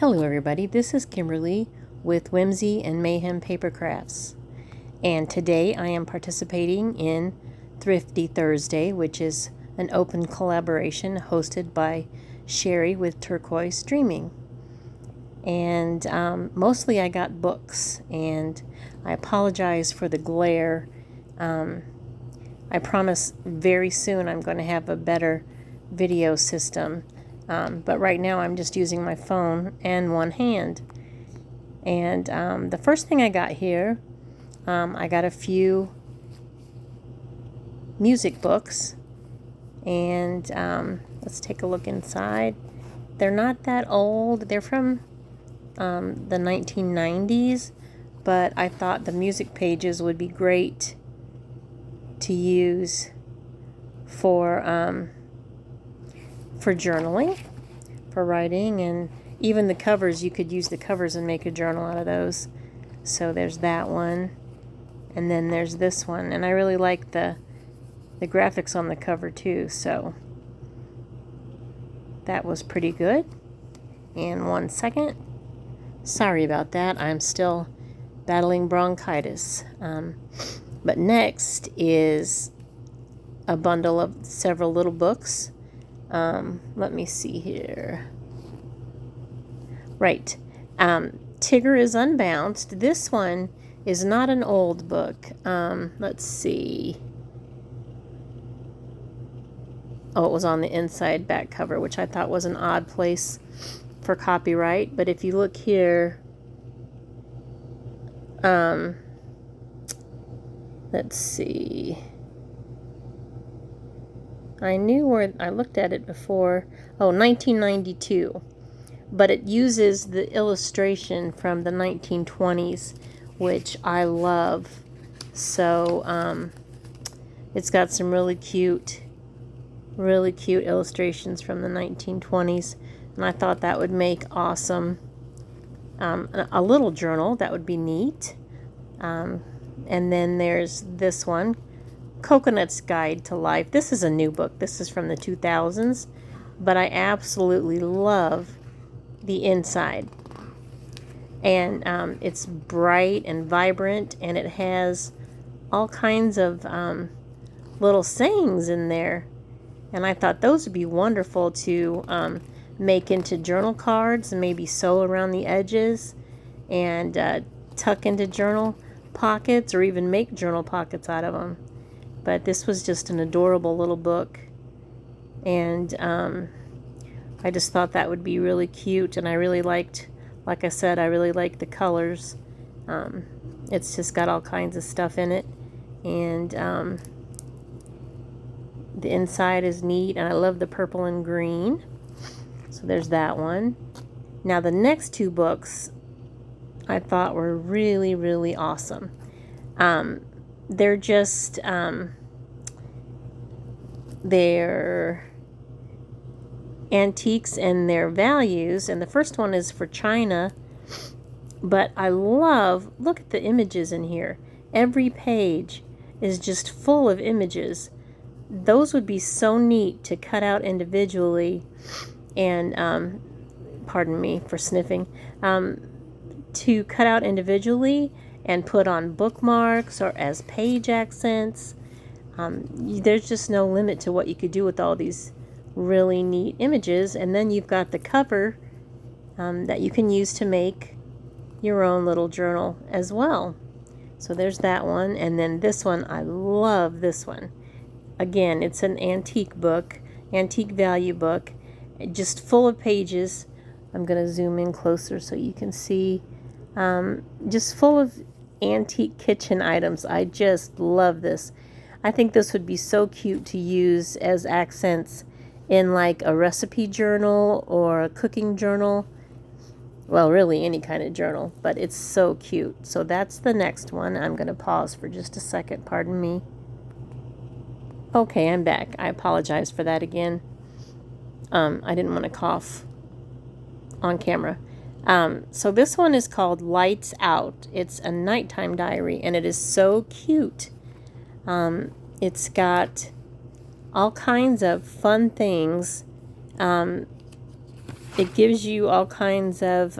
Hello everybody, this is Kimberly with Whimsy and Mayhem Paper Crafts, and today I am participating in Thrifty Thursday, which is an open collaboration hosted by Sheree with Turquoise Dreaming. And mostly I got books, and I apologize for the glare. I promise very soon I'm going to have a better video system. But right now I'm just using my phone and one hand. And the first thing I got here, I got a few music books. And let's take a look inside. They're not that old. They're from the 1990s. But I thought the music pages would be great to use for journaling, for writing, and even the covers. You could use the covers and make a journal out of those. So there's that one, and then there's this one, and I really like the graphics on the cover too, so that was pretty good. And 1 second, sorry about that, I'm still battling bronchitis. But next is a bundle of several little books. Let me see here. Right. Tigger is Unbounced. This one is not an old book. Let's see. Oh, it was on the inside back cover, which I thought was an odd place for copyright. But if you look here, let's see. I knew where I looked at it before. Oh, 1992. But it uses the illustration from the 1920s, which I love. So it's got some really cute illustrations from the 1920s. And I thought that would make awesome a little journal. That would be neat. And then there's this one, Coconut's Guide to Life. This is a new book. This is from the 2000s, but I absolutely love the inside. And it's bright and vibrant, and it has all kinds of little sayings in there. And I thought those would be wonderful to make into journal cards and maybe sew around the edges and tuck into journal pockets, or even make journal pockets out of them. But this was just an adorable little book, and I just thought that would be really cute, and I really liked, like I said, I really liked the colors. It's just got all kinds of stuff in it, and the inside is neat, and I love the purple and green. So there's that one. Now the next two books I thought were really, really awesome. They're just, they're antiques and their values. And the first one is for China. But I love, look at the images in here. Every page is just full of images. Those would be so neat to cut out individually and, pardon me for sniffing, to cut out individually and put on bookmarks or as page accents. There's just no limit to what you could do with all these really neat images. And then you've got the cover that you can use to make your own little journal as well. So there's that one. And then this one, I love this one. Again, it's an antique book, antique value book, just full of pages. I'm going to zoom in closer so you can see. Just full of antique kitchen items. I just love this. I think this would be so cute to use as accents in like a recipe journal or a cooking journal. Well, really any kind of journal, but it's so cute. So that's the next one. I'm going to pause for just a second. Pardon me. Okay, I'm back. I apologize for that again. I didn't want to cough on camera. So this one is called Lights Out. It's a nighttime diary, and it is so cute. It's got all kinds of fun things it gives you all kinds of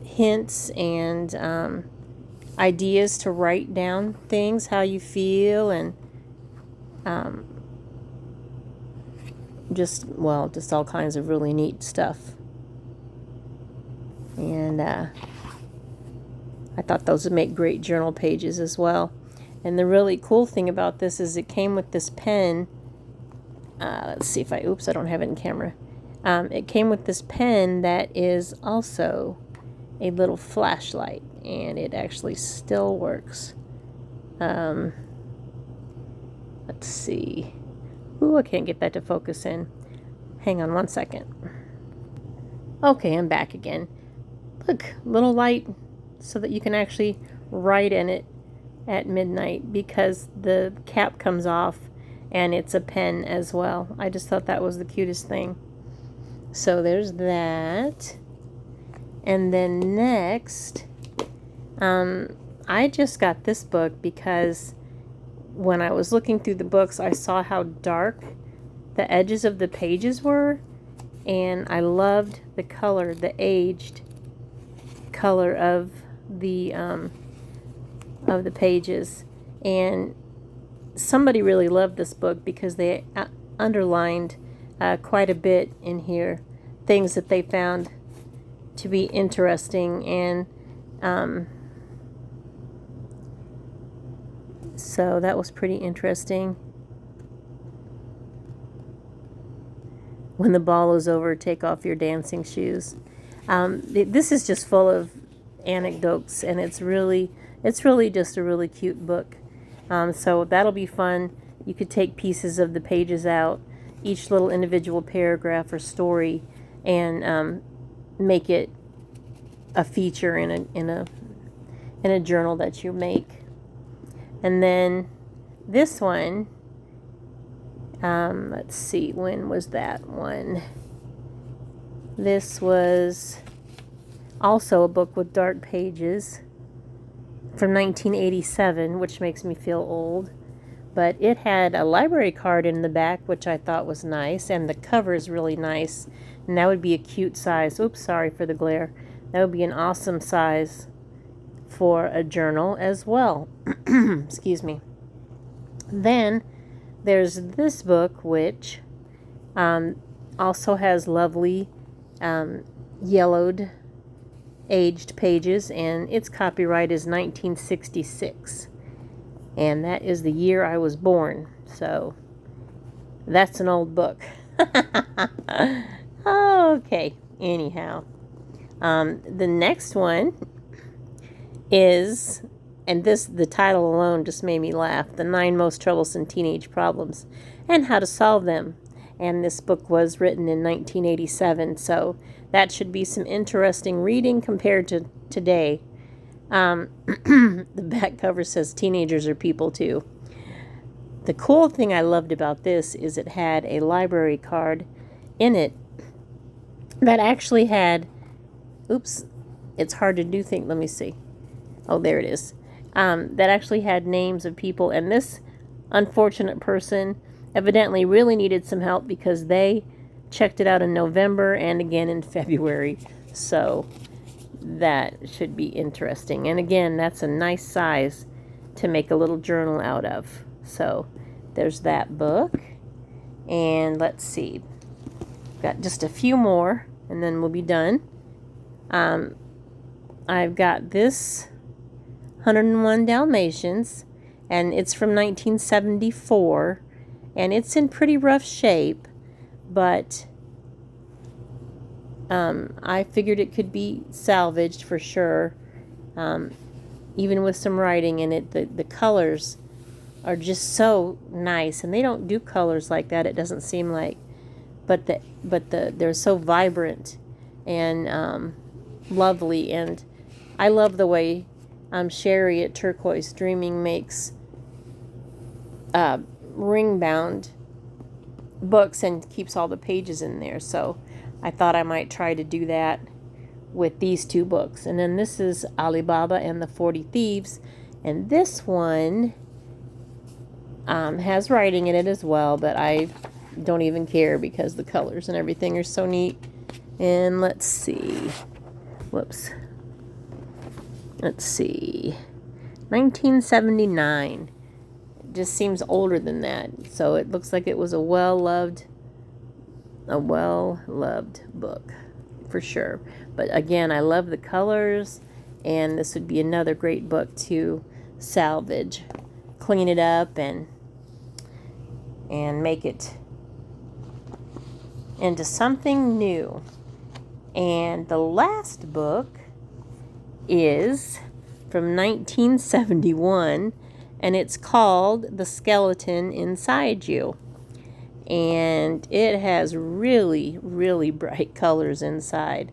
hints and ideas to write down things, how you feel, and just all kinds of really neat stuff. And I thought those would make great journal pages as well. And the really cool thing about this is it came with this pen. Let's see if I don't have it in camera. It came with this pen that is also a little flashlight, and it actually still works. Let's see. Ooh, I can't get that to focus in. Hang on one second. Okay, I'm back again. Look, little light so that you can actually write in it at midnight, because the cap comes off and it's a pen as well. I just thought that was the cutest thing. So there's that. And then next, I just got this book because when I was looking through the books, I saw how dark the edges of the pages were, and I loved the color, the aged color of the pages. And somebody really loved this book because they underlined quite a bit in here, things that they found to be interesting, and so that was pretty interesting. When the ball is over, take off your dancing shoes. This is just full of anecdotes, and it's really just a really cute book. So that'll be fun. You could take pieces of the pages out, each little individual paragraph or story, and make it a feature in a journal that you make. And then this one, let's see, when was that one? This was also a book with dark pages from 1987, which makes me feel old. But it had a library card in the back, which I thought was nice, and the cover is really nice. And that would be a cute size. Oops, sorry for the glare. That would be an awesome size for a journal as well. Excuse me. Then there's this book, which also has lovely yellowed aged pages, and its copyright is 1966, and that is the year I was born, so that's an old book. Okay, anyhow, the next one is, and the title alone just made me laugh, The 9 Most Troublesome Teenage Problems and How to Solve Them. And this book was written in 1987, so that should be some interesting reading compared to today. The back cover says teenagers are people too. The cool thing I loved about this is it had a library card in it that actually had, oops, it's hard to do things, let me see. Oh, there it is. That actually had names of people, and this unfortunate person evidently really needed some help because they checked it out in November and again in February. So that should be interesting. And again, that's a nice size to make a little journal out of. So there's that book. And let's see. Got just a few more and then we'll be done. I've got this 101 Dalmatians, and it's from 1974, and it's in pretty rough shape, but I figured it could be salvaged for sure, even with some writing in it. The colors are just so nice, and they don't do colors like that, it doesn't seem like, but they're so vibrant and lovely, and I love the way Sheree of Turquoise Dreaming makes ring-bound books and keeps all the pages in there. So I thought I might try to do that with these two books. And then this is Alibaba and the 40 Thieves. And this one has writing in it as well, but I don't even care because the colors and everything are so neat. And let's see. Whoops. Let's see. 1979. It just seems older than that. So it looks like it was a well-loved book for sure. But again, I love the colors, and this would be another great book to salvage, clean it up, and make it into something new. And the last book is from 1971, and it's called The Skeleton Inside You. And it has really, really bright colors inside.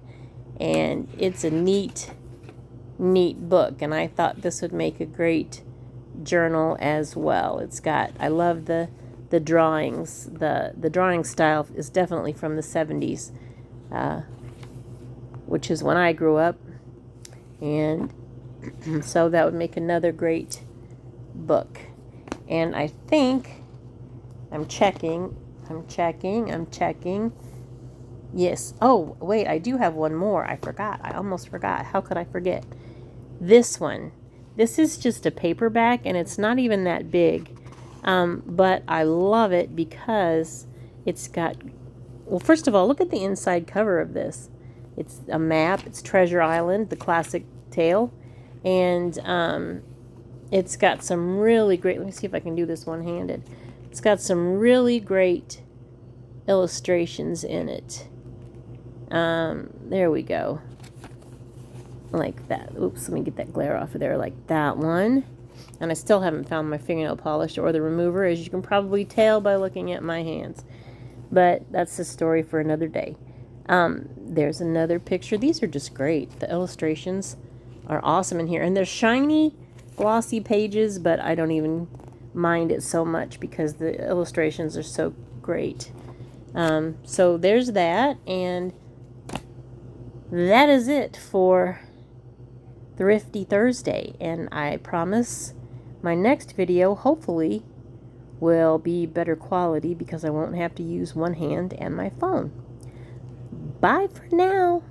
And it's a neat book. And I thought this would make a great journal as well. It's got, I love the drawings. The drawing style is definitely from the 70s, which is when I grew up. And so that would make another great book. And I think, I'm checking. Yes. Oh, wait, I do have one more. I forgot. I almost forgot. How could I forget? This one. This is just a paperback, and it's not even that big. But I love it because it's got, well, first of all, look at the inside cover of this. It's a map. It's Treasure Island, the classic tale. And it's got some really great, let me see if I can do this one-handed. It's got some really great illustrations in it. There we go. Like that. Oops, let me get that glare off of there. Like that one. And I still haven't found my fingernail polish or the remover, as you can probably tell by looking at my hands. But that's a story for another day. There's another picture. These are just great. The illustrations are awesome in here. And they're shiny, glossy pages, but I don't even mind it so much because the illustrations are so great. So there's that, and that is it for Thrifty Thursday. And I promise my next video hopefully will be better quality because I won't have to use one hand and my phone. Bye for now.